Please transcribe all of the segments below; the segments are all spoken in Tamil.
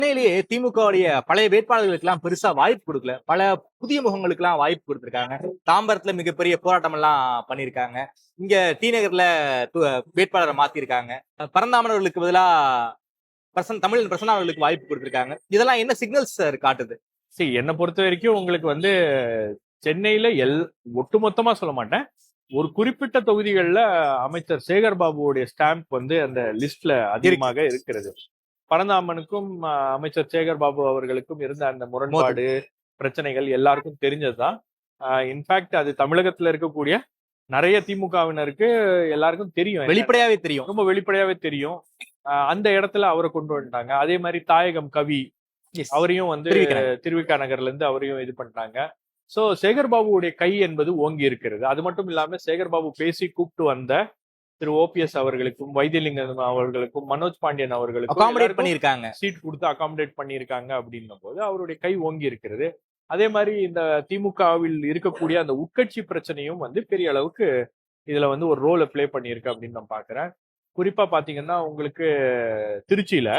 சென்னையிலேயே திமுகவுடைய பழைய வேட்பாளர்களுக்கு எல்லாம் பெருசா வாய்ப்பு கொடுக்கல. பல புதிய முகங்களுக்கு எல்லாம் வாய்ப்பு கொடுத்திருக்காங்க. தாம்பரத்துல மிகப்பெரிய போராட்டம் எல்லாம் பண்ணிருக்காங்க. இங்க டி நகர்ல வேட்பாளரை மாத்திருக்காங்க. பரந்தாமனவர்களுக்கு பதிலா தமிழ் பிரசன்னா அவர்களுக்கு வாய்ப்பு கொடுத்திருக்காங்க. இதெல்லாம் என்ன சிக்னல்ஸ் சார் காட்டுது? என்னை பொறுத்த வரைக்கும் உங்களுக்கு சென்னையில ஒட்டுமொத்தமா சொல்ல மாட்டேன், ஒரு குறிப்பிட்ட தொகுதிகளில் அமைச்சர் சேகர் பாபுவோடைய ஸ்டாம்ப் அந்த லிஸ்ட்ல அதிகமாக இருக்கிறது. பரந்தாமனுக்கும் அமைச்சர் சேகர் பாபு அவர்களுக்கும் இருந்த அந்த முரண்பாடு பிரச்சனைகள் எல்லாருக்கும் தெரிஞ்சதுதான். இன்ஃபேக்ட் அது தமிழகத்துல இருக்கக்கூடிய நிறைய திமுகவினருக்கு எல்லாருக்கும் தெரியும், வெளிப்படையாவே தெரியும், ரொம்ப வெளிப்படையாவே தெரியும். அந்த இடத்துல அவரை கொண்டு வந்துட்டாங்க. அதே மாதிரி தாயகம் கவி அவரையும் திருவிக்கா நகர்ல இருந்து அவரையும் இது பண்ணிட்டாங்க. சோ சேகர் பாபுவுடைய கை என்பது ஓங்கி இருக்கிறது. அது மட்டும் இல்லாம சேகர் பாபு பேசி கூப்பிட்டு வந்த திரு ஓபிஎஸ் அவர்களுக்கும் வைத்தியலிங்கம் அவர்களுக்கும் மனோஜ் பாண்டியன் அவர்களுக்கும் சீட் கொடுத்து அகாமடேட் பண்ணியிருக்காங்க அப்படின்னும் போது அவருடைய கை ஓங்கி இருக்கிறது. அதே மாதிரி இந்த திமுகவில் இருக்கக்கூடிய அந்த உட்கட்சி பிரச்சனையும் பெரிய அளவுக்கு இதுல ஒரு ரோலை பிளே பண்ணியிருக்கு அப்படின்னு நான் பாக்குறேன். குறிப்பா பாத்தீங்கன்னா உங்களுக்கு திருச்சியில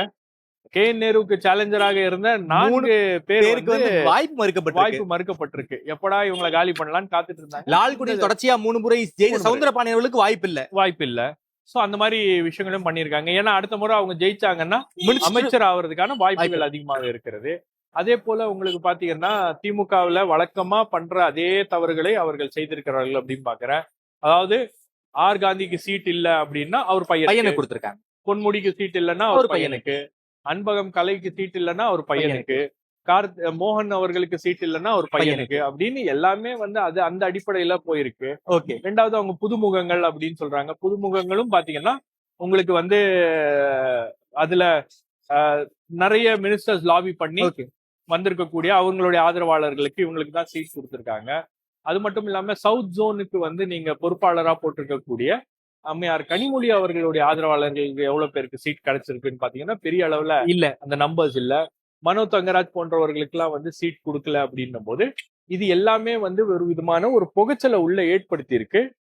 கே என் நேருவுக்கு சேலஞ்சராக இருந்த 4 பேருக்கு வாய்ப்பு மறுக்கப்பட்டிருக்கு. எப்படா இவங்களை காலி பண்ணலாம்னு காத்துட்டு இருந்தாங்க. லால்குடியில் தொடர்ச்சியா 3 முறை சவுந்தரபாண்டியர்களுக்கு வாய்ப்பு இல்ல. சோ அந்த மாதிரி விஷயங்களும் பண்ணிருக்காங்க. ஏன்னா அடுத்த முறை அவங்க ஜெயிச்சாங்கன்னா அமைச்சர் ஆவறதுக்கான வாய்ப்புகள் அதிகமாக இருக்கிறது. அதே போல உங்களுக்கு பாத்தீங்கன்னா திமுகவுல வழக்கமா பண்ற அதே தவறுகளை அவர்கள் செய்திருக்கிறார்கள் அப்படின்னு பாக்குறேன். அதாவது ஆர் காந்திக்கு சீட் இல்ல அப்படின்னா அவர் பையனுக்கு கொடுத்திருக்காங்க. பொன்முடிக்கு சீட் இல்லைன்னா அவர் பையனுக்கு, அன்பகம் கலைக்கு சீட் இல்லைன்னா அவர் பையனுக்கு, மோகன் அவர்களுக்கு சீட் இல்லைன்னா ஒரு பையனுக்கு அப்படின்னு எல்லாமே அது அந்த அடிப்படையில போயிருக்கு. ஓகே. ரெண்டாவது அவங்க புதுமுகங்கள் அப்படின்னு சொல்றாங்க. புதுமுகங்களும் பாத்தீங்கன்னா உங்களுக்கு அதுல நிறைய மினிஸ்டர்ஸ் லாபி பண்ணி வந்திருக்கக்கூடிய அவங்களுடைய ஆதரவாளர்களுக்கு இவங்களுக்கு தான் சீட் கொடுத்திருக்காங்க. அது மட்டும் இல்லாம சவுத் ஜோனுக்கு நீங்க பொறுப்பாளரா போட்டிருக்கக்கூடிய அம்மையார் கனிமொழி அவர்களுடைய ஆதரவாளர்களுக்கு எவ்வளவு பேருக்கு சீட் கிடைச்சிருக்குன்னு பாத்தீங்கன்னா பெரிய அளவுல இல்ல, அந்த நம்பர்ஸ் இல்ல. மனோ தங்கராஜ் போன்றவர்களுக்கு எல்லாம் சீட் கொடுக்கல அப்படின்னும் போது இது எல்லாமே ஒரு விதமான ஒரு புகைச்சலை உள்ள ஏற்படுத்தி இருக்கு.